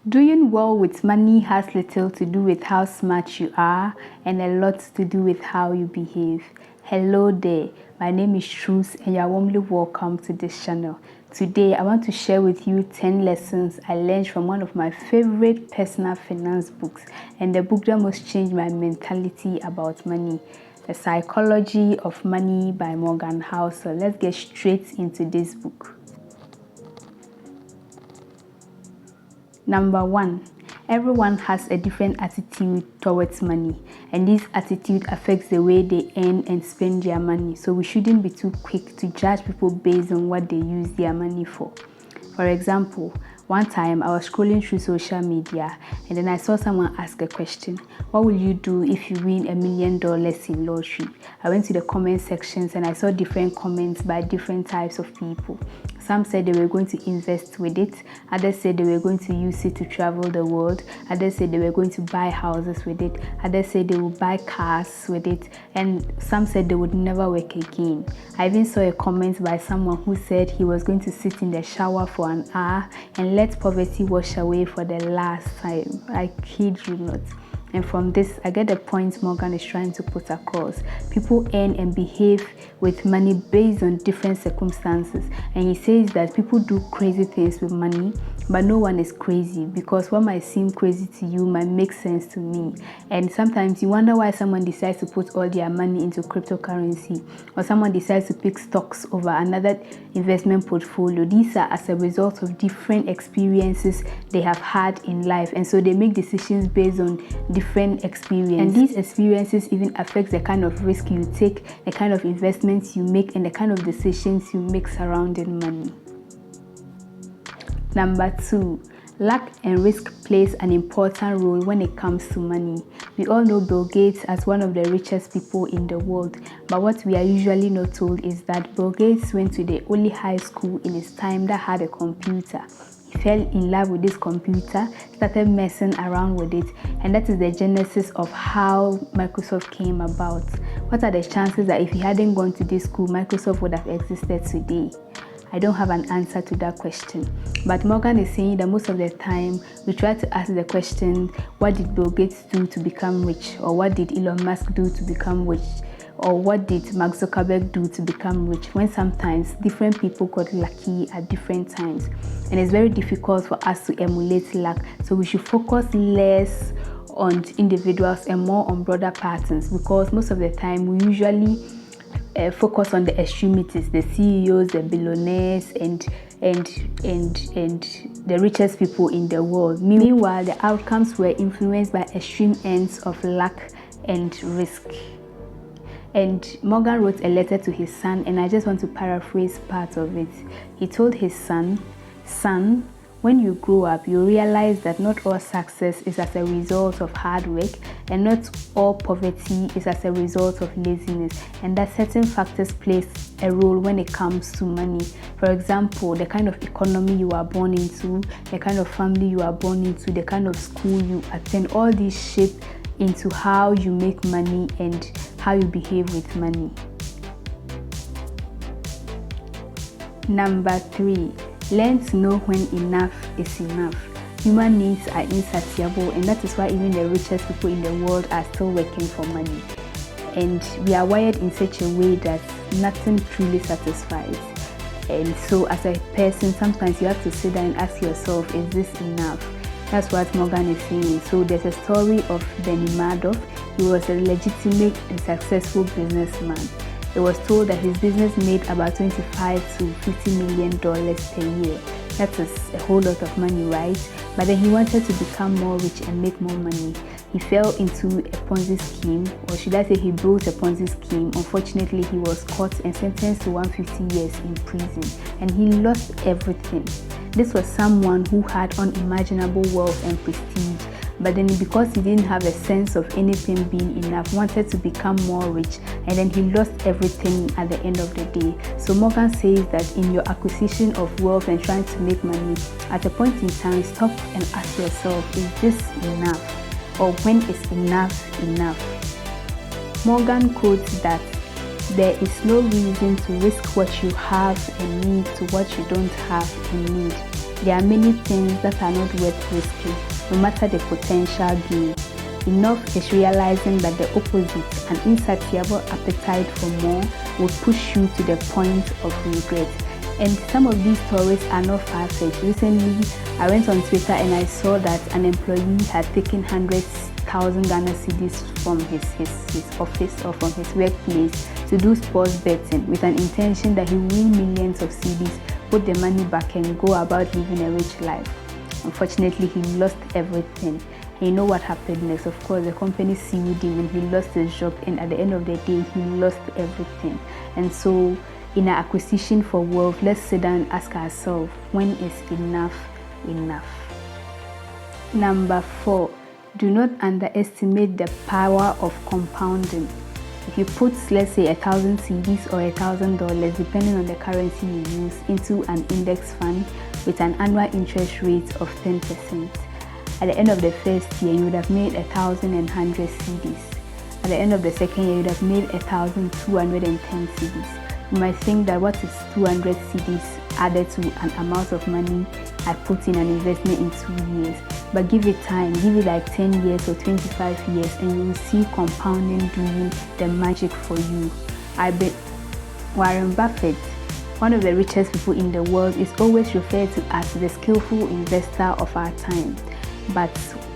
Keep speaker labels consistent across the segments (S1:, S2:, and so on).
S1: Doing well with money has little to do with how smart you are and a lot to do with how you behave. Hello there, my name is Truus and you are warmly welcome to this channel. Today I want to share with you 10 lessons I learned from one of my favorite personal finance books and the book that most changed my mentality about money. The Psychology of Money by Morgan Housel. Let's get straight into this book. Number 1, everyone has a different attitude towards money, and this attitude affects the way they earn and spend their money. So we shouldn't be too quick to judge people based on what they use their money for. For example, one time I was scrolling through social media and then I saw someone ask a question: what will you do if you win $1 million in lottery? I went to the comment sections and I saw different comments by different types of people. Some said they were going to invest with it, others said they were going to use it to travel the world, others said they were going to buy houses with it, others said they would buy cars with it, and some said they would never work again. I even saw a comment by someone who said he was going to sit in the shower for an hour and let poverty wash away for the last time. I kid you not. And from this, I get the point Morgan is trying to put across. People earn and behave with money based on different circumstances. And he says that people do crazy things with money, but no one is crazy, because what might seem crazy to you might make sense to me. And sometimes you wonder why someone decides to put all their money into cryptocurrency, or someone decides to pick stocks over another investment portfolio. These are as a result of different experiences they have had in life, and so they make decisions based on different experiences. And these experiences even affect the kind of risk you take, the kind of investments you make, and the kind of decisions you make surrounding money. Number 2, luck and risk plays an important role when it comes to money. We all know Bill Gates as one of the richest people in the world, but what we are usually not told is that Bill Gates went to the only high school in his time that had a computer. He fell in love with this computer, started messing around with it, and that is the genesis of how Microsoft came about. What are the chances that if he hadn't gone to this school, Microsoft would have existed today? I don't have an answer to that question. But Morgan is saying that most of the time we try to ask the question, what did Bill Gates do to become rich? Or what did Elon Musk do to become rich? Or what did Mark Zuckerberg do to become rich? When sometimes different people got lucky at different times. And it's very difficult for us to emulate luck. So we should focus less on individuals and more on broader patterns, because most of the time we usually focus on the extremities, the CEOs, the billionaires, and the richest people in the world. Meanwhile, the outcomes were influenced by extreme ends of luck and risk. And Morgan wrote a letter to his son, and I just want to paraphrase part of it. He told his son, "Son, when you grow up, you realize that not all success is as a result of hard work, and not all poverty is as a result of laziness, and that certain factors play a role when it comes to money. For example, the kind of economy you are born into, the kind of family you are born into, the kind of school you attend, all these shape into how you make money and how you behave with money." Number 3, learn to know when enough is enough. Human needs are insatiable, and that is why even the richest people in the world are still working for money. And we are wired in such a way that nothing truly satisfies. And so as a person, sometimes you have to sit down and ask yourself, is this enough? That's what Morgan is saying. So there's a story of Benny Madoff. He was a legitimate and successful businessman. It was told that his business made about $25 to $50 million per year. That is a whole lot of money, right? But then he wanted to become more rich and make more money. He fell into a Ponzi scheme, or should I say he built a Ponzi scheme. Unfortunately, he was caught and sentenced to 150 years in prison, and he lost everything. This was someone who had unimaginable wealth and prestige, but then because he didn't have a sense of anything being enough, wanted to become more rich, and then he lost everything at the end of the day. So Morgan says that in your acquisition of wealth and trying to make money, at a point in time, stop and ask yourself, is this enough? Or when is enough enough? Morgan quotes that there is no reason to risk what you have and need to what you don't have and need. There are many things that are not worth risking, no matter the potential gain. Enough is realizing that the opposite, an insatiable appetite for more, will push you to the point of regret. And some of these stories are not far-fetched. Recently, I went on Twitter and I saw that an employee had taken 100,000 Ghana cedis from his office or from his workplace to do sports betting with an intention that he will win millions of cedis, put the money back and go about living a rich life. Unfortunately, he lost everything. And you know what happened next? Of course, the company sued him and he lost his job, and at the end of the day, he lost everything. And so, in our acquisition for wealth, let's sit down and ask ourselves, when is enough enough? Number 4, do not underestimate the power of compounding. If you put, let's say, 1,000 cedis or $1,000, depending on the currency you use, into an index fund with an annual interest rate of 10%, at the end of the first year, you would have made 1,100 cedis. At the end of the second year, you would have made 1,210 cedis. You might think that what is 200 cedis added to an amount of money I put in an investment in 2 years. But give it time, give it like 10 years or 25 years, and you will see compounding doing the magic for you. I bet Warren Buffett, one of the richest people in the world, is always referred to as the skillful investor of our time. But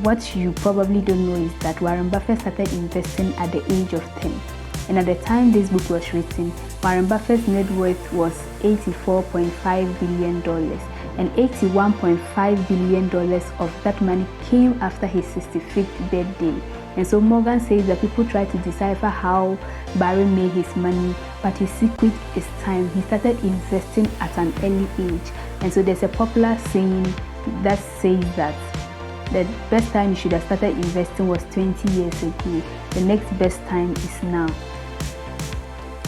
S1: what you probably don't know is that Warren Buffett started investing at the age of 10. And at the time this book was written, Warren Buffett's net worth was $84.5 billion. And $81.5 billion of that money came after his 65th birthday. And so Morgan says that people try to decipher how Barry made his money, but his secret is time. He started investing at an early age. And so there's a popular saying that says that the best time you should have started investing was 20 years ago. The next best time is now.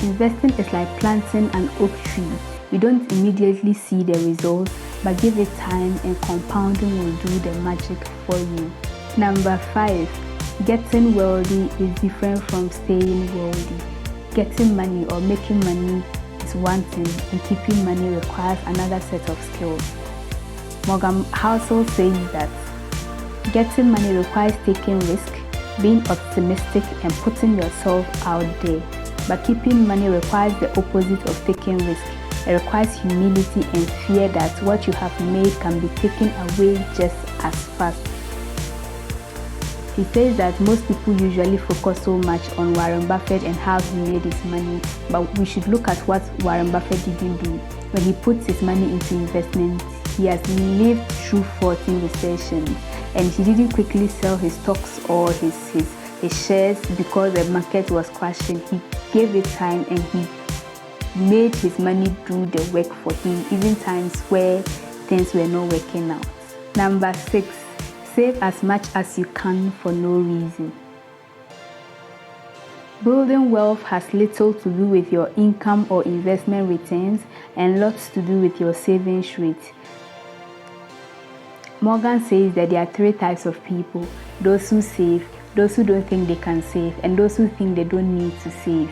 S1: Investing is like planting an oak tree. You don't immediately see the results, but give it time and compounding will do the magic for you. Number 5, getting wealthy is different from staying wealthy. Getting money or making money is one thing, and keeping money requires another set of skills. Housel says that getting money requires taking risk, being optimistic, and putting yourself out there. But keeping money requires the opposite of taking risk. It requires humility and fear that what you have made can be taken away just as fast. He says that most people usually focus so much on Warren Buffett and how he made his money, but we should look at what Warren Buffett didn't do. When he puts his money into investments, he has lived through 14 recessions, and he didn't quickly sell his stocks or his shares because the market was crashing. He gave it time and he made his money do the work for him, even times where things were not working out. Number 6, save as much as you can for no reason. Building wealth has little to do with your income or investment returns and lots to do with your savings rate. Morgan says that there are 3 types of people: those who save, those who don't think they can save, and those who think they don't need to save.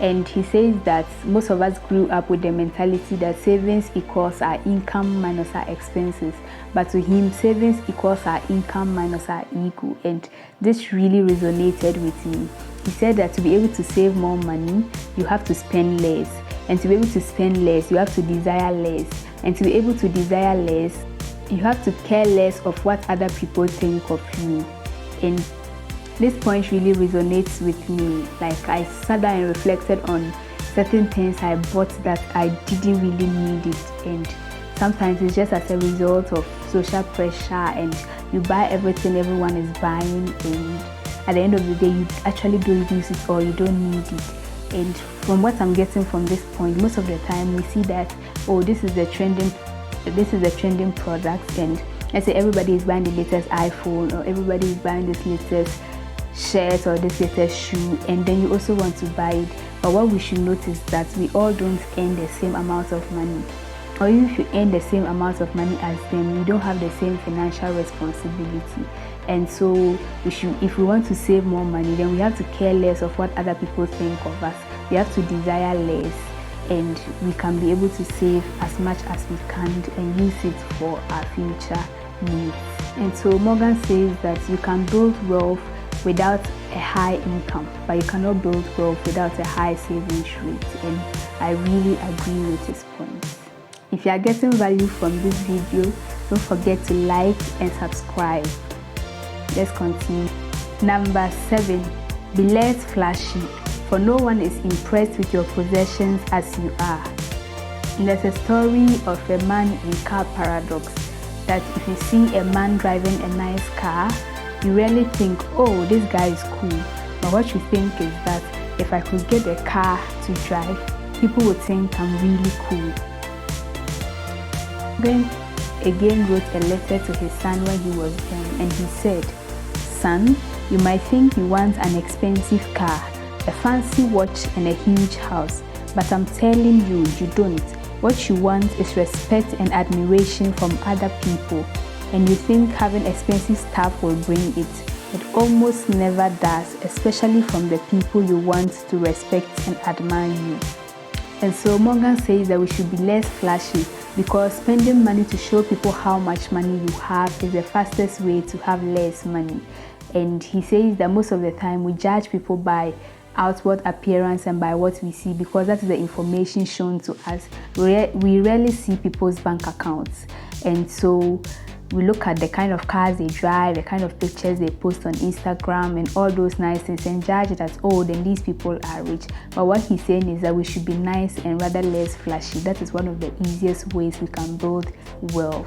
S1: And he says that most of us grew up with the mentality that savings equals our income minus our expenses. But to him, savings equals our income minus our ego. And this really resonated with me. He said that to be able to save more money, you have to spend less. And to be able to spend less, you have to desire less. And to be able to desire less, you have to care less of what other people think of you. And this point really resonates with me. Like, I sat down and reflected on certain things I bought that I didn't really need it, and sometimes it's just as a result of social pressure, and you buy everything everyone is buying, and at the end of the day you actually don't use it or you don't need it. And from what I'm getting from this point, most of the time we see that, oh, this is the trending product, and let's say everybody is buying the latest iPhone, or everybody is buying this latest shirt or this latest shoe, and then you also want to buy it. But what we should notice that we all don't earn the same amount of money, or even if you earn the same amount of money as them, you don't have the same financial responsibility. And so if we want to save more money, then we have to care less of what other people think of us. We have to desire less, and we can be able to save as much as we can and use it for our future needs. And so Morgan says that you can build wealth without a high income, but you cannot build wealth without a high savings rate, and I really agree with his points. If you are getting value from this video, don't forget to like and subscribe. Let's continue. Number 7, be less flashy, for no one is impressed with your possessions as you are. And there's a story of a man in car paradox, that if you see a man driving a nice car, you really think, oh, this guy is cool. But what you think is that if I could get a car to drive, people would think I'm really cool. Then again wrote a letter to his son when he was born, and he said, "Son, you might think you want an expensive car, a fancy watch and a huge house, but I'm telling you, you don't. What you want is respect and admiration from other people, and you think having expensive stuff will bring it. It almost never does, especially from the people you want to respect and admire you." And so Morgan says that we should be less flashy, because spending money to show people how much money you have is the fastest way to have less money. And he says that most of the time we judge people by outward appearance and by what we see, because that is the information shown to us. We rarely see people's bank accounts, and so we look at the kind of cars they drive, the kind of pictures they post on Instagram and all those nice things, and judge it as, oh, then these people are rich. But what he's saying is that we should be nice and rather less flashy. That is one of the easiest ways we can build wealth.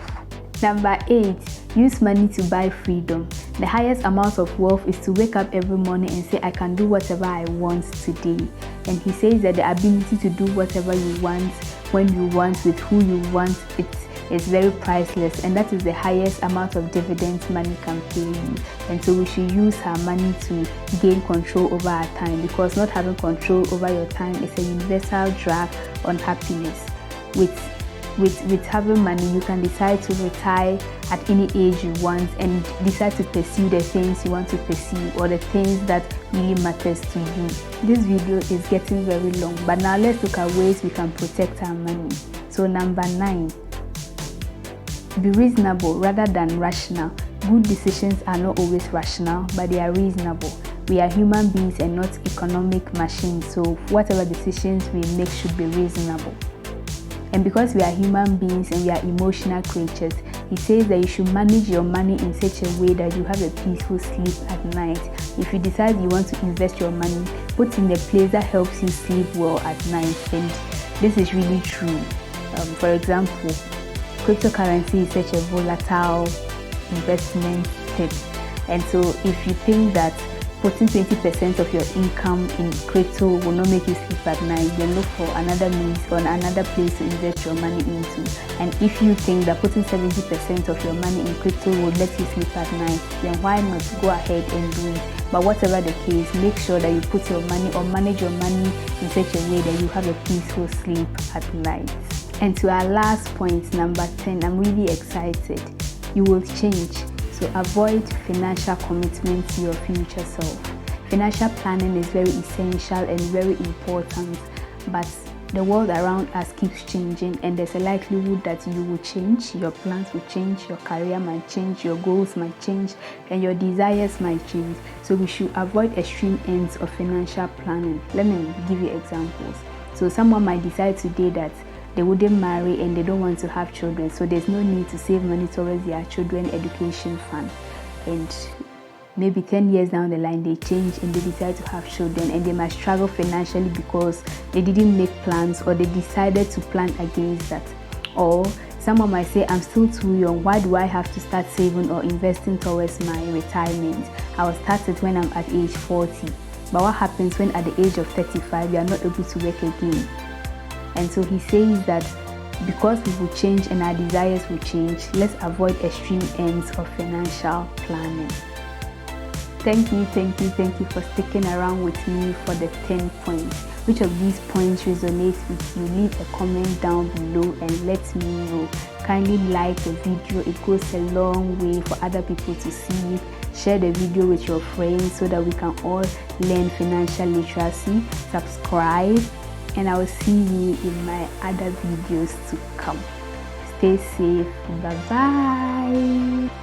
S1: Number 8, use money to buy freedom. The highest amount of wealth is to wake up every morning and say, I can do whatever I want today. And he says that the ability to do whatever you want, when you want, with who you want, it's very priceless, and that is the highest amount of dividends money can pay you. And so we should use our money to gain control over our time, because not having control over your time is a universal drag on happiness. With having money, you can decide to retire at any age you want and decide to pursue the things you want to pursue, or the things that really matters to you. This video is getting very long, but now let's look at ways we can protect our money. So number 9, be reasonable rather than rational. Good decisions are not always rational, but they are reasonable. We are human beings and not economic machines, so whatever decisions we make should be reasonable. And because we are human beings and we are emotional creatures, he says that you should manage your money in such a way that you have a peaceful sleep at night. If you decide you want to invest your money, put in a place that helps you sleep well at night. And this is really true. For example, cryptocurrency is such a volatile investment tip. And so if you think that putting 20% of your income in crypto will not make you sleep at night, then look for another means or another place to invest your money into. And if you think that putting 70% of your money in crypto will let you sleep at night, then why not go ahead and do it? But whatever the case, make sure that you put your money or manage your money in such a way that you have a peaceful sleep at night. And to our last point, number 10, I'm really excited. You will change. So avoid financial commitment to your future self. Financial planning is very essential and very important, but the world around us keeps changing, and there's a likelihood that you will change, your plans will change, your career might change, your goals might change, and your desires might change. So we should avoid extreme ends of financial planning. Let me give you examples. So someone might decide today that they wouldn't marry and they don't want to have children, so there's no need to save money towards their children education fund. And maybe 10 years down the line they change and they decide to have children, and they might struggle financially because they didn't make plans, or they decided to plan against that. Or someone might say, I'm still too young, why do I have to start saving or investing towards my retirement? I will start it when I'm at age 40. But what happens when at the age of 35 you are not able to work again? And so he says that because we will change and our desires will change, let's avoid extreme ends of financial planning. Thank you for sticking around with me for the 10 points. Which of these points resonates with you? Leave a comment down below and let me know. Kindly like the video, it goes a long way for other people to see it. Share the video with your friends so that we can all learn financial literacy. Subscribe and I will see you in my other videos to come. Stay safe. Bye bye.